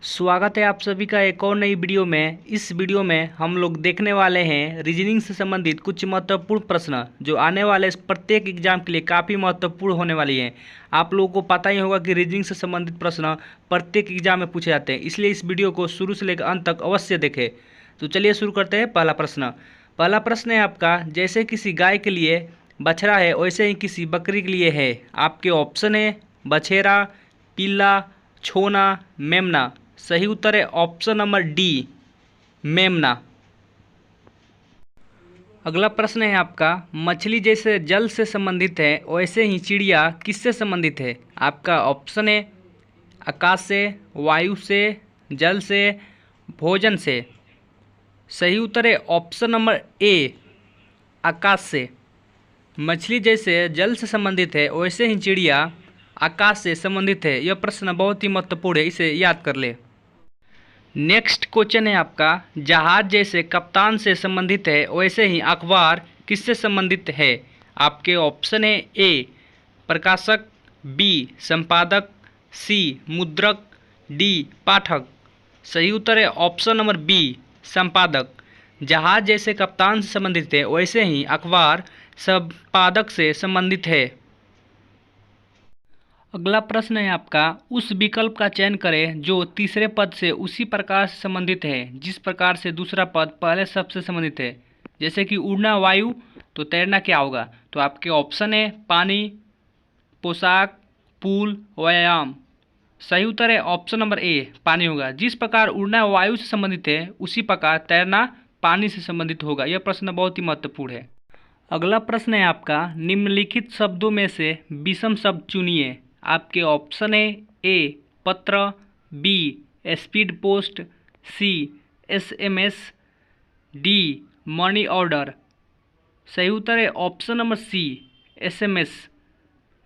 स्वागत है आप सभी का एक और नई वीडियो में। इस वीडियो में हम लोग देखने वाले हैं रीजनिंग से संबंधित कुछ महत्वपूर्ण प्रश्न जो आने वाले प्रत्येक एग्जाम के लिए काफ़ी महत्वपूर्ण होने वाली हैं। आप लोगों को पता ही होगा कि रीजनिंग से संबंधित प्रश्न प्रत्येक एग्जाम में पूछे जाते हैं, इसलिए इस वीडियो को शुरू से लेकर अंत तक अवश्य देखें। तो चलिए शुरू करते हैं। पहला प्रश्न है आपका, जैसे किसी गाय के लिए बछड़ा है वैसे ही किसी बकरी के लिए है। आपके ऑप्शन है बछेरा, पिल्ला, छोना, मेमना। सही उत्तर है ऑप्शन नंबर डी, मेमना। अगला प्रश्न है आपका, मछली जैसे जल से संबंधित है वैसे ही चिड़िया किससे संबंधित है। आपका ऑप्शन है आकाश से, वायु से, जल से, भोजन से। सही उत्तर है ऑप्शन नंबर ए, आकाश से। मछली जैसे जल से संबंधित है वैसे ही चिड़िया आकाश से संबंधित है। यह प्रश्न बहुत ही महत्वपूर्ण है, इसे याद कर ले। नेक्स्ट क्वेश्चन है आपका, जहाज जैसे कप्तान से संबंधित है वैसे ही अखबार किससे संबंधित है। आपके ऑप्शन है ए प्रकाशक, बी संपादक, सी मुद्रक, डी पाठक। सही उत्तर है ऑप्शन नंबर बी, संपादक। जहाज जैसे कप्तान से संबंधित है वैसे ही अखबार संपादक से संबंधित है। अगला प्रश्न है आपका, उस विकल्प का चयन करें जो तीसरे पद से उसी प्रकार से संबंधित है जिस प्रकार से दूसरा पद पहले शब्द से संबंधित है। जैसे कि उड़ना वायु, तो तैरना क्या होगा। तो आपके ऑप्शन है पानी, पोशाक, पुल, व्यायाम। सही उत्तर है ऑप्शन नंबर ए, पानी होगा। जिस प्रकार उड़ना वायु से संबंधित है उसी प्रकार तैरना पानी से संबंधित होगा। यह प्रश्न बहुत ही महत्वपूर्ण है। अगला प्रश्न है आपका, निम्नलिखित शब्दों में से विषम शब्द चुनिए। आपके ऑप्शन है ए पत्र, बी स्पीड पोस्ट, सी एसएमएस, डी मनी ऑर्डर। सही उत्तर है ऑप्शन नंबर सी, एसएमएस।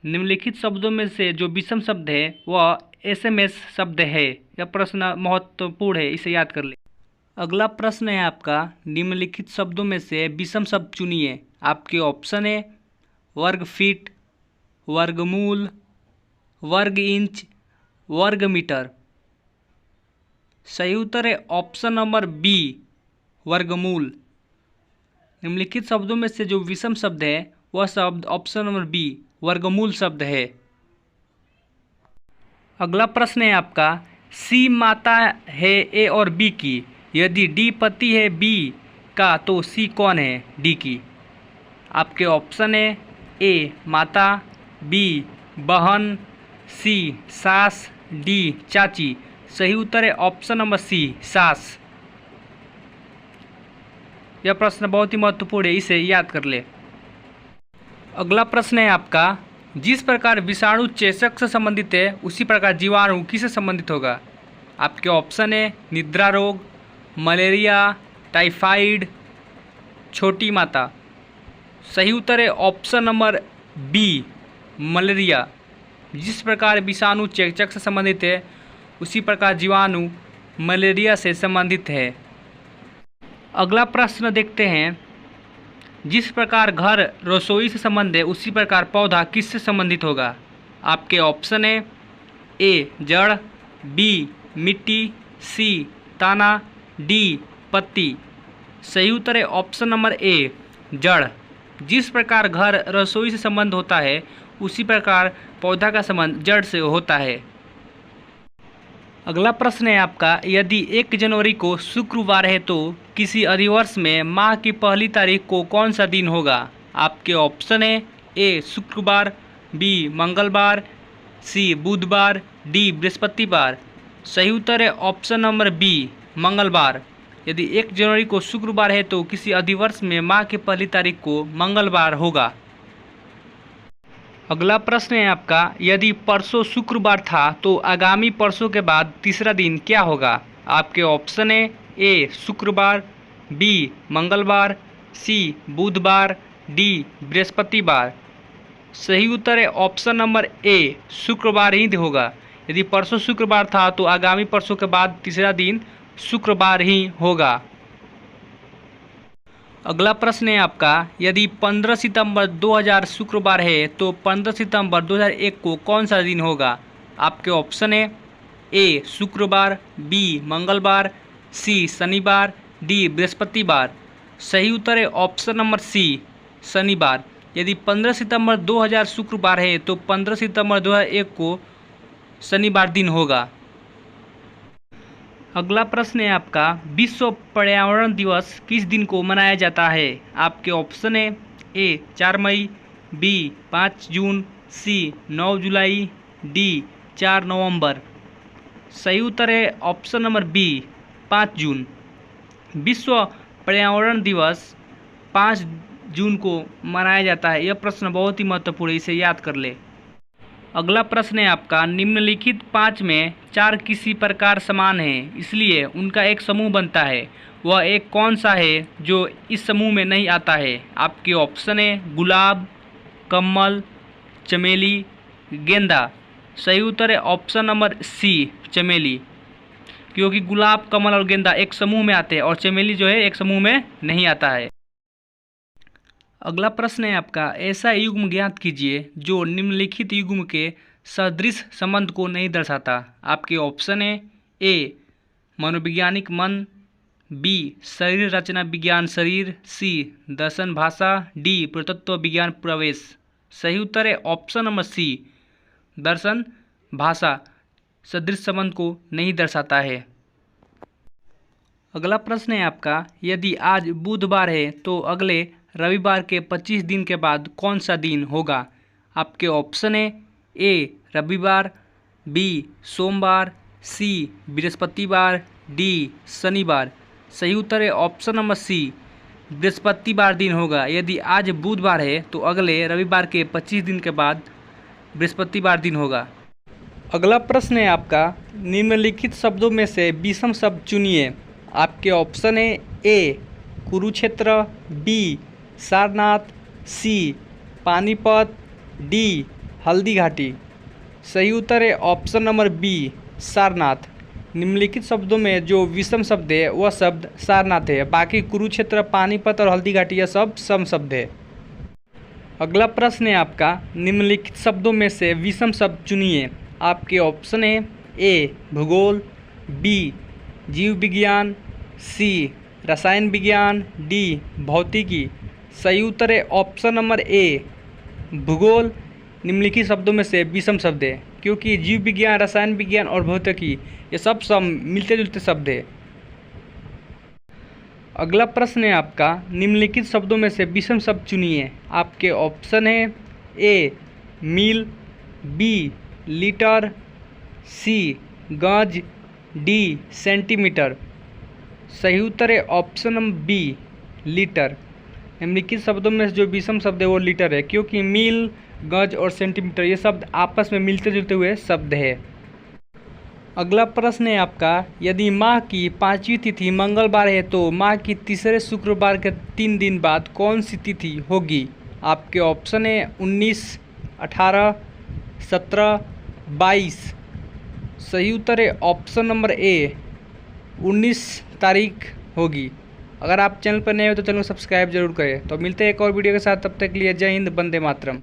निम्नलिखित शब्दों में से जो विषम शब्द है वह एसएमएस शब्द है। यह प्रश्न महत्वपूर्ण है, इसे याद कर ले। अगला प्रश्न है आपका, निम्नलिखित शब्दों में से विषम शब्द चुनिए। आपके ऑप्शन है वर्ग फीट, वर्गमूल, वर्ग इंच, वर्ग मीटर। सही उत्तर है ऑप्शन नंबर बी, वर्गमूल। निम्नलिखित शब्दों में से जो विषम शब्द है वह शब्द ऑप्शन नंबर बी, वर्गमूल शब्द है। अगला प्रश्न है आपका, सी माता है ए और बी की, यदि डी पति है बी का तो सी कौन है डी की। आपके ऑप्शन है ए माता, बी बहन, सी सास, डी चाची। सही उत्तर है ऑप्शन नंबर सी, सास। यह प्रश्न बहुत ही महत्वपूर्ण है, इसे याद कर ले। अगला प्रश्न है आपका, जिस प्रकार विषाणु चेचक से संबंधित है उसी प्रकार जीवाणु किससे संबंधित होगा। आपके ऑप्शन है निद्रा रोग, मलेरिया, टाइफाइड, छोटी माता। सही उत्तर है ऑप्शन नंबर बी, मलेरिया। जिस प्रकार विषाणु चेचक से संबंधित है उसी प्रकार जीवाणु मलेरिया से संबंधित है। अगला प्रश्न देखते हैं, जिस प्रकार घर रसोई से संबंध है उसी प्रकार पौधा किससे संबंधित होगा। आपके ऑप्शन है ए जड़, बी मिट्टी, सी तना, डी पत्ती। सही उत्तर है ऑप्शन नंबर ए, जड़। जिस प्रकार घर रसोई से संबंध होता है उसी प्रकार पौधा का संबंध जड़ से होता है। अगला प्रश्न है आपका, यदि 1 जनवरी को शुक्रवार है तो किसी अधिवर्ष में माह की पहली तारीख को कौन सा दिन होगा। आपके ऑप्शन है ए शुक्रवार, बी मंगलवार, सी बुधवार, डी बृहस्पतिवार। सही उत्तर है ऑप्शन नंबर बी, मंगलवार। यदि 1 जनवरी को शुक्रवार है तो किसी अधिवर्ष में माह की पहली तारीख को मंगलवार होगा। अगला प्रश्न है आपका, यदि परसों शुक्रवार था तो आगामी परसों के बाद तीसरा दिन क्या होगा। आपके ऑप्शन है ए शुक्रवार, बी मंगलवार, सी बुधवार, डी बृहस्पतिवार। सही उत्तर है ऑप्शन नंबर ए, शुक्रवार ही होगा। यदि परसों शुक्रवार था तो आगामी परसों के बाद तीसरा दिन शुक्रवार ही होगा। अगला प्रश्न है आपका, यदि 15 सितंबर 2000 शुक्रवार है तो 15 सितंबर 2001 को कौन सा दिन होगा। आपके ऑप्शन है ए शुक्रवार, बी मंगलवार, सी शनिवार, डी बृहस्पतिवार। सही उत्तर है ऑप्शन नंबर सी शनिवार। यदि 15 सितंबर 2000 शुक्रवार है तो 15 सितंबर 2001 को शनिवार दिन होगा। अगला प्रश्न है आपका, विश्व पर्यावरण दिवस किस दिन को मनाया जाता है? आपके ऑप्शन है ए 4 मई, बी 5 जून, सी 9 जुलाई, डी 4 नवंबर। सही उत्तर है ऑप्शन नंबर बी 5 जून। विश्व पर्यावरण दिवस 5 जून को मनाया जाता है। यह प्रश्न बहुत ही महत्वपूर्ण है, इसे याद कर ले। अगला प्रश्न है आपका, निम्नलिखित 5 में 4 किसी प्रकार समान हैं, इसलिए उनका एक समूह बनता है। वह एक कौन सा है जो इस समूह में नहीं आता है? आपके ऑप्शन है गुलाब, कमल, चमेली, गेंदा। सही उत्तर है ऑप्शन नंबर सी चमेली, क्योंकि गुलाब, कमल और गेंदा एक समूह में आते हैं और चमेली जो है एक समूह में नहीं आता है। अगला प्रश्न है आपका, ऐसा युग्म ज्ञात कीजिए जो निम्नलिखित युग्म के सदृश संबंध को नहीं दर्शाता। आपके ऑप्शन है ए मनोवैज्ञानिक मन, बी शरीर रचना विज्ञान शरीर, सी दर्शन भाषा, डी पुरातत्व विज्ञान प्रवेश। सही उत्तर है ऑप्शन नंबर सी दर्शन भाषा सदृश संबंध को नहीं दर्शाता है। अगला प्रश्न है आपका, यदि आज बुधवार है तो अगले रविवार के 25 दिन के बाद कौन सा दिन होगा? आपके ऑप्शन है ए रविवार, बी सोमवार, सी बृहस्पतिवार, डी शनिवार। सही उत्तर है ऑप्शन नंबर सी बृहस्पतिवार दिन होगा। यदि आज बुधवार है तो अगले रविवार के 25 दिन के बाद बृहस्पतिवार दिन होगा। अगला प्रश्न है आपका, निम्नलिखित शब्दों में से विषम शब्द चुनिए। आपके ऑप्शन है ए कुरुक्षेत्र, बी सारनाथ, सी पानीपत, डी हल्दी घाटी। सही उत्तर है ऑप्शन नंबर बी सारनाथ। निम्नलिखित शब्दों में जो विषम शब्द है वह शब्द सारनाथ है, बाकी कुरुक्षेत्र, पानीपत और हल्दी घाटी यह सब सम शब्द है। अगला प्रश्न है आपका, निम्नलिखित शब्दों में से विषम शब्द चुनिए। आपके ऑप्शन है ए भूगोल, बी जीव विज्ञान, सी रसायन विज्ञान, डी भौतिकी। सही उत्तर है ऑप्शन नंबर ए भूगोल निम्नलिखित शब्दों में से विषम शब्द है, क्योंकि जीव विज्ञान, रसायन विज्ञान और भौतिकी ये सब मिलते जुलते शब्द है। अगला प्रश्न है आपका, निम्नलिखित शब्दों में से विषम शब्द चुनिए। आपके ऑप्शन है ए मील, बी लीटर, सी गज, डी सेंटीमीटर। सही उत्तर है ऑप्शन नंबर बी लीटर। निम्नलिखित शब्दों में जो विषम शब्द है वो लीटर है, क्योंकि मील, गज और सेंटीमीटर ये शब्द आपस में मिलते जुलते हुए शब्द है। अगला प्रश्न है आपका, यदि माह की 5वीं तिथि मंगलवार है तो माह की तीसरे शुक्रवार के 3 दिन बाद कौन सी तिथि होगी? आपके ऑप्शन है 19, 18, 17, 22। सही उत्तर है ऑप्शन नंबर ए 19 तारीख होगी। अगर आप चैनल पर नए हो तो चैनल को सब्सक्राइब जरूर करें। तो मिलते हैं एक और वीडियो के साथ, तब तक के लिए जय हिंद, वंदे मातरम।